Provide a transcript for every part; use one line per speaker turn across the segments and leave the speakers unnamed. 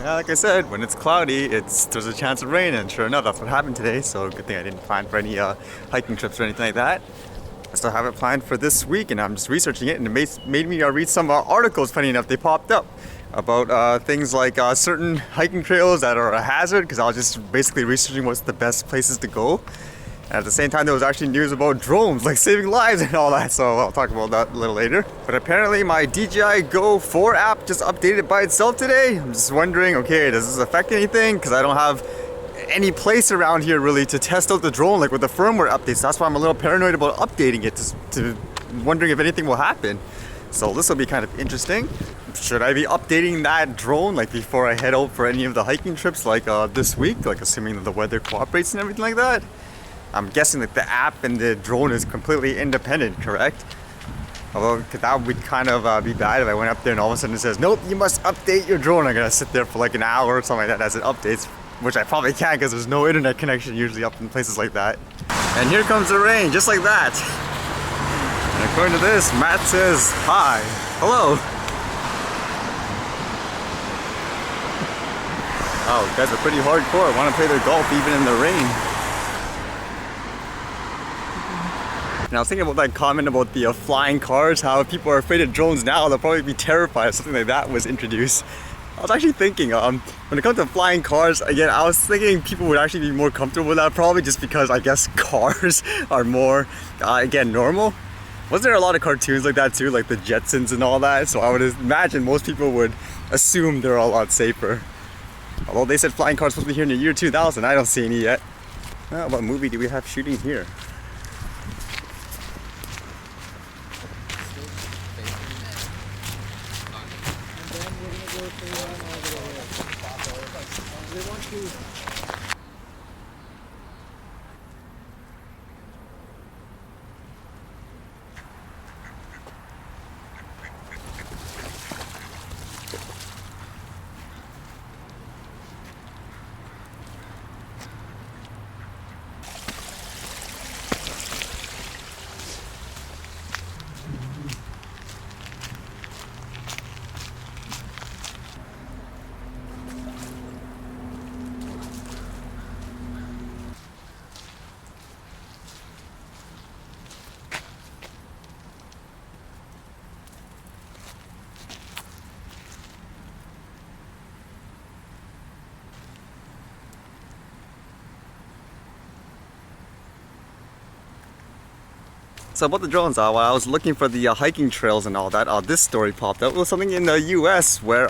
Yeah, like I said, when it's cloudy, there's a chance of rain, and sure enough, that's what happened today. So good thing I didn't plan for any hiking trips or anything like that. I still have it planned for this week, and I'm just researching it, and it made me read some articles. Funny enough, they popped up about things like certain hiking trails that are a hazard, because I was just basically researching what's the best places to go. And at the same time, there was actually news about drones, like saving lives and all that, so I'll talk about that a little later. But apparently my DJI Go 4 app just updated by itself today. I'm just wondering, okay, does this affect anything? Because I don't have any place around here really to test out the drone, like with the firmware updates. That's why I'm a little paranoid about updating it, to wondering if anything will happen. So this will be kind of interesting. Should I be updating that drone like before I head out for any of the hiking trips like this week, like assuming that the weather cooperates and everything like that? I'm guessing that the app and the drone is completely independent, correct? Although that would kind of be bad if I went up there and all of a sudden it says, nope, you must update your drone. I'm gonna sit there for like an hour or something like that as it updates, which I probably can't because there's no internet connection usually up in places like that. And here comes the rain, just like that. And according to this, Matt says, hi, hello. Oh, guys are pretty hardcore. Want to play their golf even in the rain. And I was thinking about that comment about the flying cars, how if people are afraid of drones now, they'll probably be terrified if something like that was introduced. I was actually thinking, when it comes to flying cars, again, I was thinking people would actually be more comfortable with that probably just because I guess cars are more, again, normal. Wasn't there a lot of cartoons like that too, like the Jetsons and all that? So I would imagine most people would assume they're a lot safer. Although they said flying cars supposed to be here in the year 2000, I don't see any yet. What movie do we have shooting here? So about the drones, while I was looking for the hiking trails and all that, this story popped up. It was something in the US where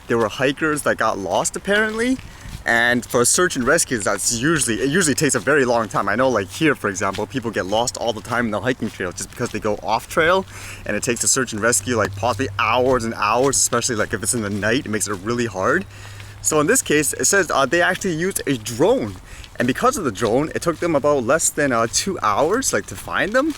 there were hikers that got lost apparently. And for search and rescues, it usually takes a very long time. I know like here, for example, people get lost all the time in the hiking trail just because they go off trail. And it takes a search and rescue like possibly hours and hours, especially like if it's in the night, it makes it really hard. So in this case, it says they actually used a drone. And because of the drone, it took them about less than 2 hours like to find them.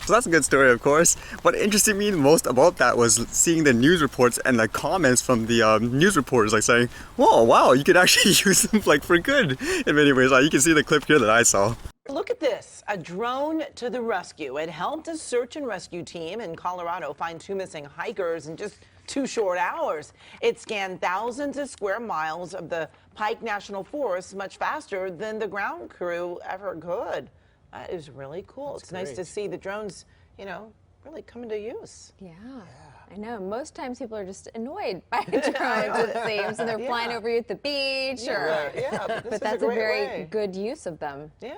So that's a good story, of course. What interested me most about that was seeing the news reports and the comments from the news reporters, like saying, "Whoa, wow, you could actually use them like for good." In many ways, you can see the clip here that I saw.
Look at this, a drone to the rescue. It helped a search and rescue team in Colorado find 2 missing hikers in just 2 short hours. It scanned thousands of square miles of the Pike National Forest much faster than the ground crew ever could. That is really cool.
That's
it's nice
great.
to see the drones, really come into use.
Yeah. I know. Most times people are just annoyed by drones, it seems, and they're flying over you at the beach.
But
That's a very good use of them.
Yeah.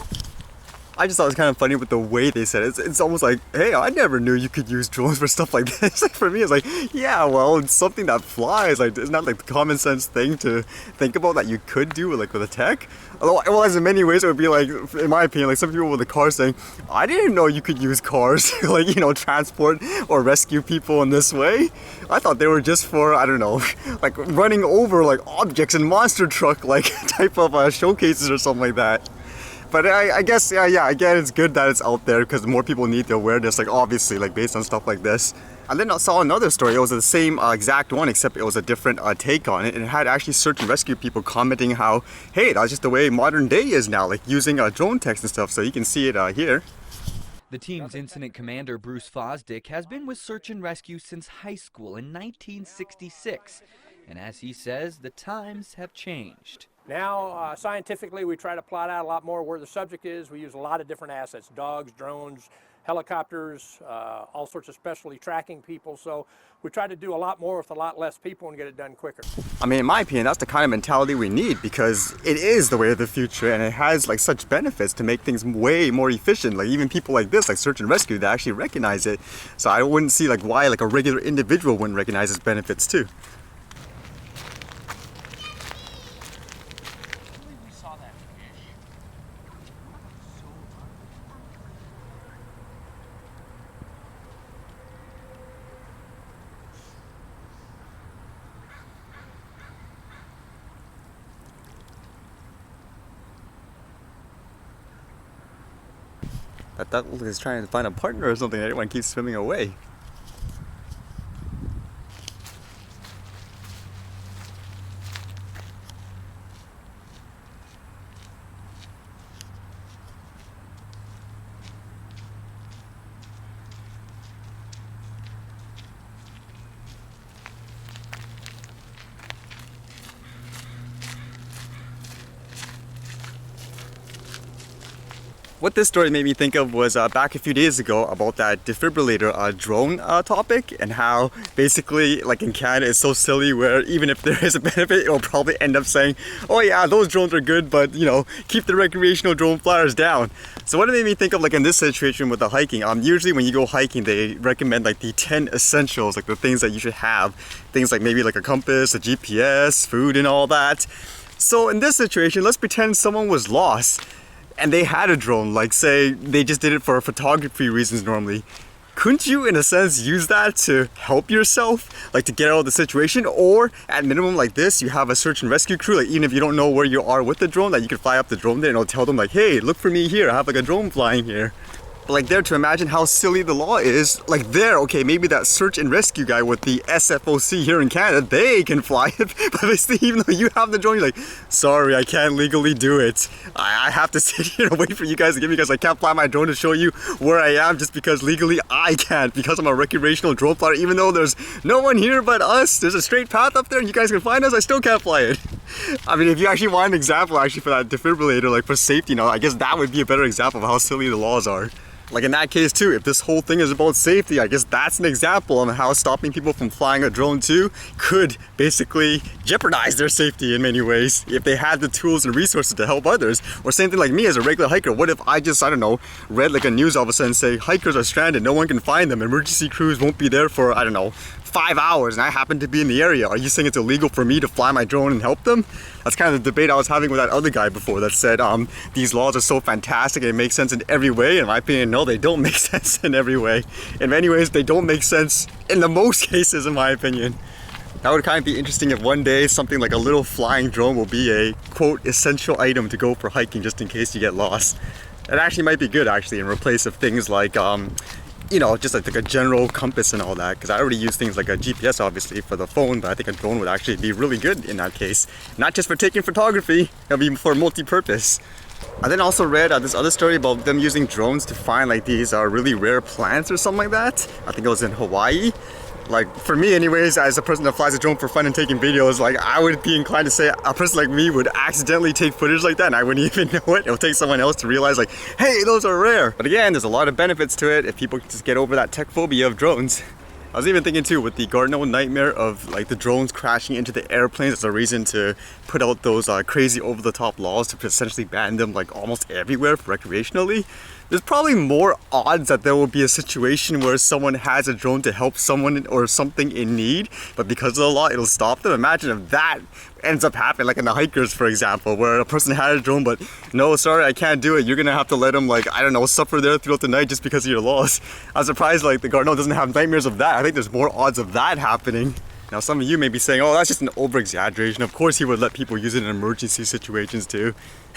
I just thought it was kind of funny with the way they said it. It's almost like, hey, I never knew you could use drones for stuff like this. Like for me, it's like, yeah, well, it's something that flies. Like, isn't that like the common sense thing to think about that you could do with a tech? Although, well, as in many ways, it would be like, in my opinion, like some people with a car saying, I didn't know you could use cars to like, transport or rescue people in this way. I thought they were just for, I don't know, like running over like objects in monster truck like type of showcases or something like that. But I guess, yeah, again, it's good that it's out there because more people need the awareness, like obviously, like based on stuff like this. And then I saw another story. It was the same exact one, except it was a different take on it. And it had actually search and rescue people commenting how, hey, that's just the way modern day is now, like using drone text and stuff. So you can see it here.
The team's incident commander, Bruce Fosdick, has been with search and rescue since high school in 1966. And as he says, the times have changed.
Now, scientifically, we try to plot out a lot more where the subject is. We use a lot of different assets, dogs, drones, helicopters, all sorts of specialty tracking people. So we try to do a lot more with a lot less people and get it done quicker.
I mean, in my opinion, that's the kind of mentality we need because it is the way of the future and it has like such benefits to make things way more efficient. Like even people like this, like search and rescue, they actually recognize it. So I wouldn't see like why like a regular individual wouldn't recognize its benefits too. I thought he was trying to find a partner or something. Everyone keeps swimming away. What this story made me think of was back a few days ago about that defibrillator drone topic and how basically like in Canada it's so silly where even if there is a benefit it will probably end up saying, oh yeah, those drones are good, but you know, keep the recreational drone flyers down. So what it made me think of like in this situation with the hiking, usually when you go hiking they recommend like the 10 essentials, like the things that you should have, things like maybe like a compass, a GPS, food and all that. So in this situation, let's pretend someone was lost and they had a drone, like say they just did it for photography reasons normally. Couldn't you in a sense use that to help yourself, like to get out of the situation? Or at minimum like this, you have a search and rescue crew, like even if you don't know where you are with the drone, that you could fly up the drone there and it'll tell them like, hey, look for me here, I have like a drone flying here. But like there, to imagine how silly the law is, like there, okay, maybe that search and rescue guy with the SFOC here in Canada, they can fly it, but basically even though you have the drone, you're like, sorry, I can't legally do it. I have to sit here and wait for you guys to give me, because I can't fly my drone to show you where I am just because legally I can't, because I'm a recreational drone flyer, even though there's no one here but us, there's a straight path up there and you guys can find us, I still can't fly it. I mean, if you actually want an example actually for that defibrillator, like for safety now, I guess that would be a better example of how silly the laws are. Like in that case too, if this whole thing is about safety, I guess that's an example of how stopping people from flying a drone too could basically jeopardize their safety in many ways if they had the tools and resources to help others. Or same thing like me as a regular hiker, what if I just, I don't know, read like a news all of a sudden say hikers are stranded, no one can find them, emergency crews won't be there for, I don't know, 5 hours and I happen to be in the area. Are you saying it's illegal for me to fly my drone and help them? That's kind of the debate I was having with that other guy before that said these laws are so fantastic and it makes sense in every way. In my opinion, no, they don't make sense in every way. In many ways, they don't make sense in the most cases, in my opinion. That would kind of be interesting if one day something like a little flying drone will be a, quote, essential item to go for hiking just in case you get lost. It actually might be good actually in replace of things like you know, just like a general compass and all that, because I already use things like a GPS obviously for the phone, but I think a drone would actually be really good in that case. Not just for taking photography, it'll be for multi-purpose. I then also read this other story about them using drones to find like these really rare plants or something like that. I think it was in Hawaii. Like for me anyways, as a person that flies a drone for fun and taking videos, like I would be inclined to say a person like me would accidentally take footage like that and I wouldn't even know it. It'll take someone else to realize like, hey, those are rare. But again, there's a lot of benefits to it if people just get over that tech phobia of drones. I was even thinking too with the Gardner nightmare of like the drones crashing into the airplanes as a reason to put out those crazy over-the-top laws to essentially ban them like almost everywhere recreationally. There's probably more odds that there will be a situation where someone has a drone to help someone or something in need, but because of the law, it'll stop them. Imagine if that ends up happening, like in the hikers, for example, where a person had a drone, but no, sorry, I can't do it. You're gonna have to let them, like, I don't know, suffer there throughout the night just because of your laws. I'm surprised, like, the Gardner doesn't have nightmares of that. I think there's more odds of that happening. Now, some of you may be saying, oh, that's just an over-exaggeration. Of course he would let people use it in emergency situations too.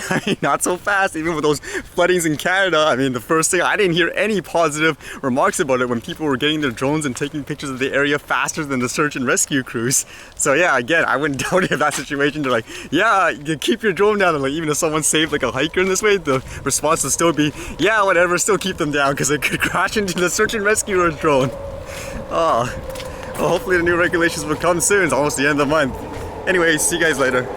I mean, not so fast, even with those floodings in Canada. I mean, the first thing, I didn't hear any positive remarks about it when people were getting their drones and taking pictures of the area faster than the search and rescue crews. So yeah, again, I wouldn't doubt it if that situation, they're like, yeah, you keep your drone down. And like, even if someone saved like a hiker in this way, the response would still be, yeah, whatever, still keep them down because it could crash into the search and rescue drone. Oh. Well, hopefully the new regulations will come soon. It's almost the end of the month. Anyway, see you guys later.